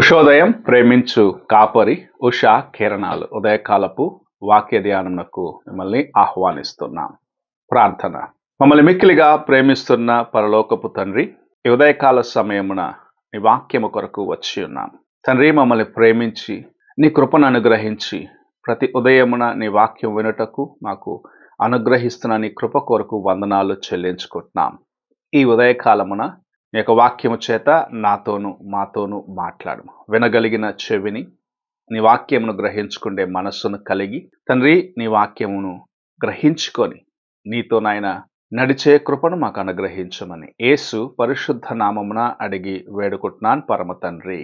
ఉషోదయం ప్రేమించు కాపరి ఉషా కిరణాలు ఉదయకాలపు వాక్య ధ్యానమునకు మిమ్మల్ని ఆహ్వానిస్తున్నాం. ప్రార్థన. మమ్మల్ని మిక్కిలిగా ప్రేమిస్తున్న పరలోకపు తండ్రి, ఈ ఉదయకాల సమయమున నీ వాక్యము కొరకు వచ్చి ఉన్నాం. తండ్రి, మమ్మల్ని ప్రేమించి నీ కృపను అనుగ్రహించి ప్రతి ఉదయమున నీ వాక్యం వినుటకు మాకు అనుగ్రహిస్తున్న నీ కృప కొరకు వందనాలు చెల్లించుకుంటున్నాం. ఈ ఉదయకాలమున నీ యొక్క వాక్యము చేత నాతోను మాతోను మాట్లాడము. వినగలిగిన చెవిని, నీ వాక్యమును గ్రహించుకునే మనస్సును కలిగి తండ్రి, నీ వాక్యమును గ్రహించుకొని నీతో నాయన నడిచే కృపను మాకు అనుగ్రహించమని యేసు పరిశుద్ధ నామమున అడిగి వేడుకుంటున్నాను పరమ తండ్రి,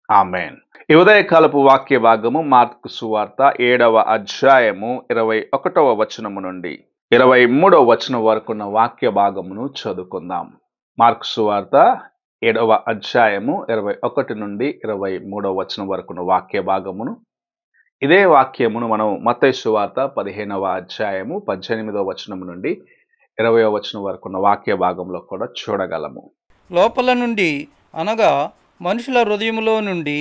ఆమెన్. ఈ ఉదయకాలపు వాక్య భాగము మార్కు సువార్త 7వ అధ్యాయము 21వ వచనము నుండి 23వ వచనం వరకు ఉన్న వాక్య భాగమును చదువుకుందాం. మార్కు సువార్త 7వ అధ్యాయము 21 నుండి 23వ వచనం వరకు ఉన్న వాక్య భాగమును, ఇదే వాక్యమును మనం మత్తయి సువార్త 15వ అధ్యాయము 18వ వచనం నుండి 20వ వచనం వరకు ఉన్న వాక్య భాగంలో కూడా చూడగలము. లోపల నుండి అనగా మనుషుల హృదయములో నుండి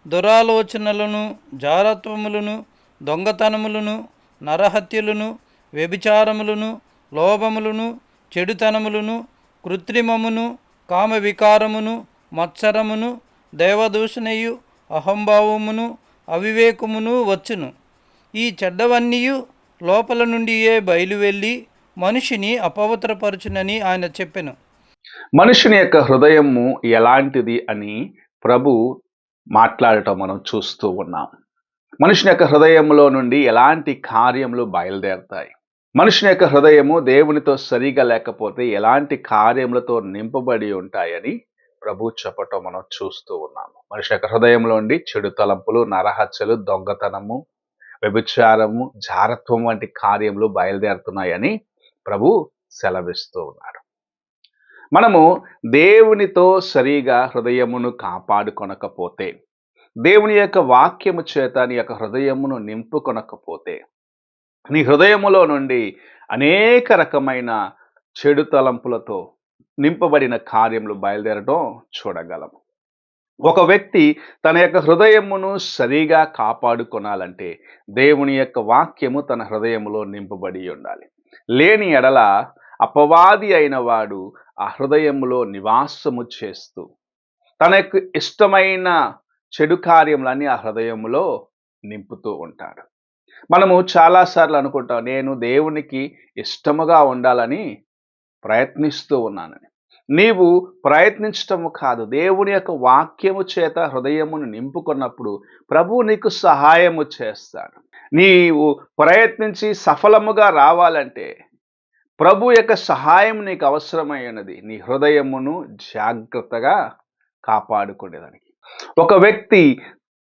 దురాలోచనలను, జారత్వములను, దొంగతనములను, నరహత్యలను, వ్యభిచారములను, లోభములను, చెడుతనములను, కృత్రిమమును, కామవికారమును, మత్సరమును, దైవదూషణయు, అహంభావమును, అవివేకమును వచ్చును. ఈ చెడ్డవన్నీయు లోపల నుండియే బయలువెళ్ళి మనిషిని అపవిత్రపరచునని ఆయన చెప్పెను. మనుషుని యొక్క హృదయము ఎలాంటిది అని ప్రభు మాట్లాడటం మనం చూస్తూ ఉన్నాం. మనుషుని యొక్క హృదయంలో నుండి ఎలాంటి కార్యములు బయలుదేరుతాయి, మనుషుని యొక్క హృదయము దేవునితో సరిగా లేకపోతే ఎలాంటి కార్యములతో నింపబడి ఉంటాయని ప్రభు చెప్పటం మనం చూస్తూ ఉన్నాము. మనిషి యొక్క హృదయంలో నుండి చెడు తలంపులు, నరహత్యలు, దొంగతనము, వ్యభిచారము, జారత్వం వంటి కార్యములు బయలుదేరుతున్నాయని ప్రభు సెలవిస్తూ ఉన్నాడు. మనము దేవునితో సరిగా హృదయమును కాపాడుకొనకపోతే, దేవుని యొక్క వాక్యము చేత నీ యొక్క హృదయమును నింపుకొనకపోతే, నీ హృదయములో నుండి అనేక రకమైన చెడు తలంపులతో నింపబడిన కార్యములు బయలుదేరడం చూడగలము. ఒక వ్యక్తి తన యొక్క హృదయమును సరిగా కాపాడుకొనాలంటే దేవుని యొక్క వాక్యము తన హృదయములో నింపబడి ఉండాలి. లేని ఎడల అపవాది అయిన వాడు ఆ హృదయములో నివాసము చేస్తూ తన యొక్క ఇష్టమైన చెడు కార్యములన్నీ ఆ హృదయములో నింపుతూ ఉంటాడు. మనము చాలాసార్లు అనుకుంటాం, నేను దేవునికి ఇష్టముగా ఉండాలని ప్రయత్నిస్తూ ఉన్నానని. నీవు ప్రయత్నించటము కాదు, దేవుని యొక్క వాక్యము చేత హృదయమును నింపుకున్నప్పుడు ప్రభు నీకు సహాయము చేస్తాడు. నీవు ప్రయత్నించి సఫలముగా రావాలంటే ప్రభు యొక్క సహాయం నీకు అవసరమైనది, నీ హృదయమును జాగ్రత్తగా కాపాడుకునేదానికి. ఒక వ్యక్తి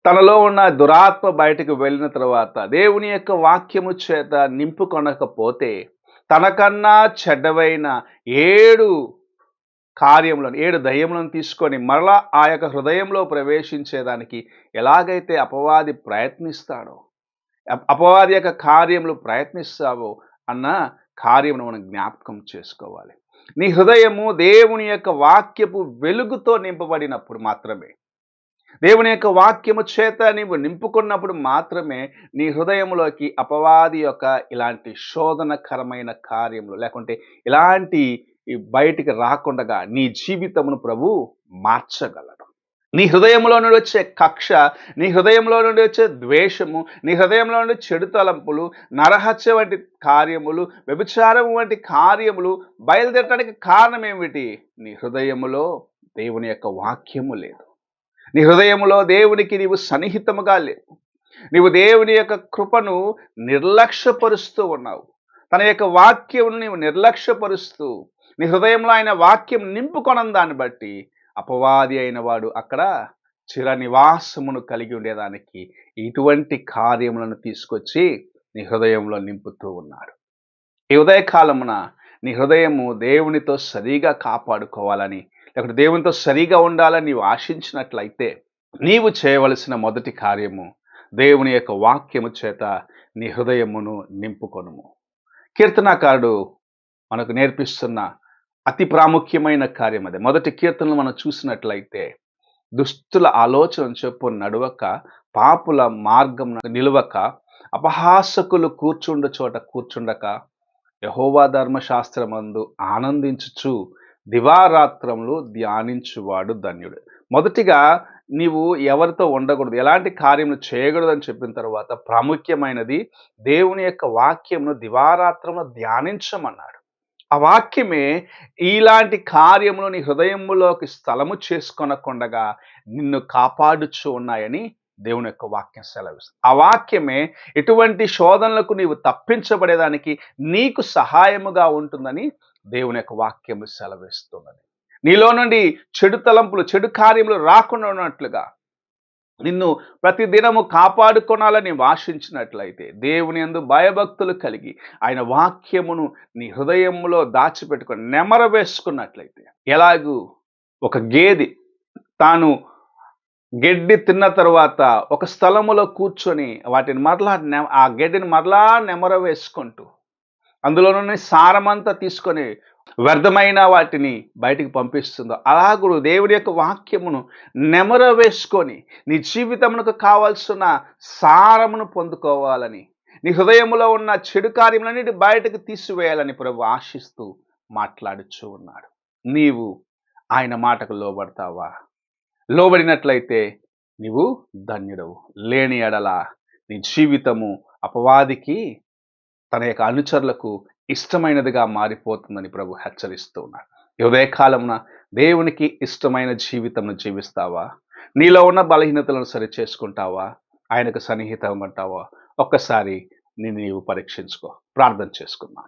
తనలో ఉన్న దురాత్మ బయటకు వెళ్ళిన తర్వాత దేవుని యొక్క వాక్యము చేత నింపుకొనకపోతే తనకన్నా చెడ్డవైన 7 కార్యములను, 7 దయ్యములను తీసుకొని మరలా ఆ యొక్క హృదయంలో ప్రవేశించేదానికి ఎలాగైతే అపవాది ప్రయత్నిస్తాడో, అపవాది యొక్క కార్యములు ప్రయత్నిస్తావో అన్న కార్యమును మనం జ్ఞాపకం చేసుకోవాలి. నీ హృదయము దేవుని యొక్క వాక్యపు వెలుగుతో నింపబడినప్పుడు మాత్రమే, దేవుని యొక్క వాక్యము చేత నీవు నింపుకున్నప్పుడు మాత్రమే నీ హృదయంలోకి అపవాది యొక్క ఇలాంటి శోధనకరమైన కార్యములు లేకుంటే ఇలాంటి బయటికి రాకుండా నీ జీవితమును ప్రభు మార్చగలడు. నీ హృదయంలో నుండి వచ్చే కక్ష, నీ హృదయంలో నుండి వచ్చే ద్వేషము, నీ హృదయంలో నుండి చెడు తలంపులు, నరహత్య వంటి కార్యములు, వ్యభిచారం వంటి కార్యములు బయలుదేరడానికి కారణం ఏమిటి? నీ హృదయములో దేవుని యొక్క వాక్యము లేదు. నీ హృదయములో దేవునికి నీవు సన్నిహితముగా లేవు. నీవు దేవుని యొక్క కృపను నిర్లక్ష్యపరుస్తూ ఉన్నావు. తన యొక్క వాక్యమును నీవు నిర్లక్ష్యపరుస్తూ నీ హృదయంలో ఆయన వాక్యం నింపుకొనని దాన్ని బట్టి అపవాది అయిన వాడు అక్కడ చిర నివాసమును కలిగి ఉండేదానికి ఇటువంటి కార్యములను తీసుకొచ్చి నీ హృదయంలో నింపుతూ ఉన్నాడు. ఈ ఉదయకాలమున నీ హృదయము దేవునితో సరిగా కాపాడుకోవాలని, లేకపోతే దేవునితో సరిగా ఉండాలని నీవు ఆశించినట్లయితే నీవు చేయవలసిన మొదటి కార్యము దేవుని యొక్క వాక్యము చేత నీ హృదయమును నింపుకొనుము. కీర్తనాకారుడు మనకు నేర్పిస్తున్న అతి ప్రాముఖ్యమైన కార్యం అదే. మొదటి కీర్తనలు మనం చూసినట్లయితే దుష్టుల ఆలోచన చొప్పున నడవక, పాపుల మార్గం నిలవక, అపహాసకులు కూర్చుండు చోట కూర్చుండక, యెహోవా ధర్మశాస్త్రమందు ఆనందించుచు దివారాత్రములు ధ్యానించువాడు ధన్యుడు. మొదటిగా నీవు ఎవరితో ఉండకూడదు, ఎలాంటి కార్యములు చేయకూడదు అని చెప్పిన తర్వాత ప్రాముఖ్యమైనది దేవుని యొక్క వాక్యమును దివారాత్రములు ధ్యానించమన్నాడు. ఆ వాక్యమే ఇలాంటి కార్యములు నీ హృదయములోకి స్థలము చేసుకొనకుండగా నిన్ను కాపాడుచు ఉన్నాయని దేవుని యొక్క వాక్యం సెలవిస్తుంది. ఆ వాక్యమే ఎటువంటి శోధనలకు నీవు తప్పించబడేదానికి నీకు సహాయముగా ఉంటుందని దేవుని యొక్క వాక్యము సెలవిస్తున్నది. నీలో నుండి చెడు తలంపులు, చెడు కార్యములు రాకుండా ఉన్నట్లుగా నిన్ను ప్రతి దినము కాపాడుకొనాలని ఆశించినట్లయితే, దేవుని యందు భయభక్తులు కలిగి ఆయన వాక్యమును నీ హృదయములో దాచిపెట్టుకొని నెమర వేసుకున్నట్లయితే, ఎలాగూ ఒక గేదె తాను గడ్డి తిన్న తర్వాత ఒక స్థలములో కూర్చొని వాటిని మరలా ఆ గడ్డిని మరలా నెమర వేసుకుంటూ అందులోని సారమంతా తీసుకొని వ్యర్థమైన వాటిని బయటికి పంపిస్తుందో, అలాగూ దేవుడి యొక్క వాక్యమును నెమర వేసుకొని నీ జీవితమునకు కావాల్సిన సారమును పొందుకోవాలని, నీ హృదయములో ఉన్న చెడు కార్యములన్నిటి బయటకు తీసివేయాలని ప్రభు ఆశిస్తూ మాట్లాడుచూ ఉన్నాడు. నీవు ఆయన మాటకు లోబడతావా? లోబడినట్లయితే నీవు ధన్యుడవు. లేని ఎడల నీ జీవితము అపవాదికి, తన యొక్క అనుచరులకు ఇష్టమైనదిగా మారిపోతుందని ప్రభు హెచ్చరిస్తూ ఉన్నాడు. ఈ ఉదయకాలమున దేవునికి ఇష్టమైన జీవితంను జీవిస్తావా? నీలో ఉన్న బలహీనతలను సరి చేసుకుంటావా? ఆయనకు సన్నిహితం అంటావా? ఒక్కసారి నీవు పరీక్షించుకో. ప్రార్థన చేసుకుందాం.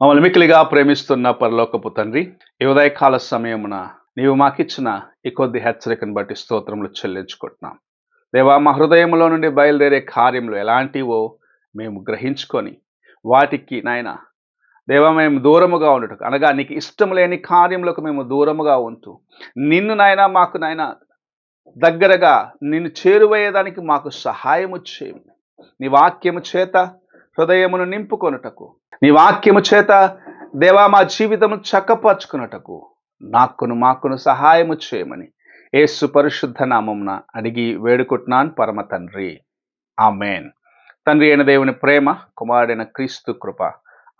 మమ్మల్ని మిక్కిలిగా ప్రేమిస్తున్న పరలోకపు తండ్రి, ఈ ఉదయకాల సమయమున నీవు మాకిచ్చిన ఈ కొద్ది హెచ్చరికను బట్టి స్తోత్రములు చెల్లించుకుంటున్నాం. దేవా, మా హృదయంలో నుండి బయలుదేరే కార్యములు ఎలాంటివో మేము గ్రహించుకొని వాటికి నాయన దేవా మేము దూరముగా ఉండటం, అనగా నీకు ఇష్టం లేని కార్యములకు మేము దూరముగా ఉంటూ నిన్ను నాయన మాకు నాయన దగ్గరగా నిన్ను చేరువయ్యేదానికి మాకు సహాయము చేయండి. నీ వాక్యము చేత హృదయమును నింపుకొనుటకు, నీ వాక్యము చేత దేవా మా జీవితము చక్కపరుచుకున్నటకు మాకును సహాయము చేయమని యేసు పరిశుద్ధ నామమున అడిగి వేడుకుంటున్నాను పరమ తండ్రి, ఆమేన్. తండ్రి అయిన దేవుని ప్రేమ, కుమారుడైన క్రీస్తు కృప,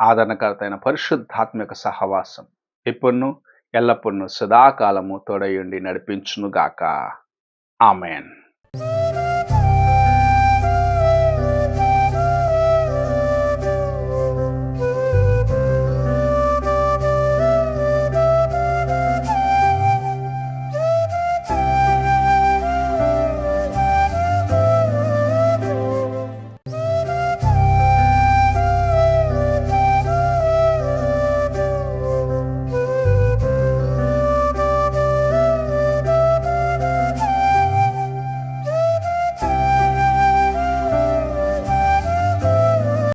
ఆదరణకర్త అయిన పరిశుద్ధాత్మిక సహవాసం ఇప్పుడును ఎల్లప్పుడూ సదాకాలము తోడయుండి నడిపించునుగాక. ఆమేన్.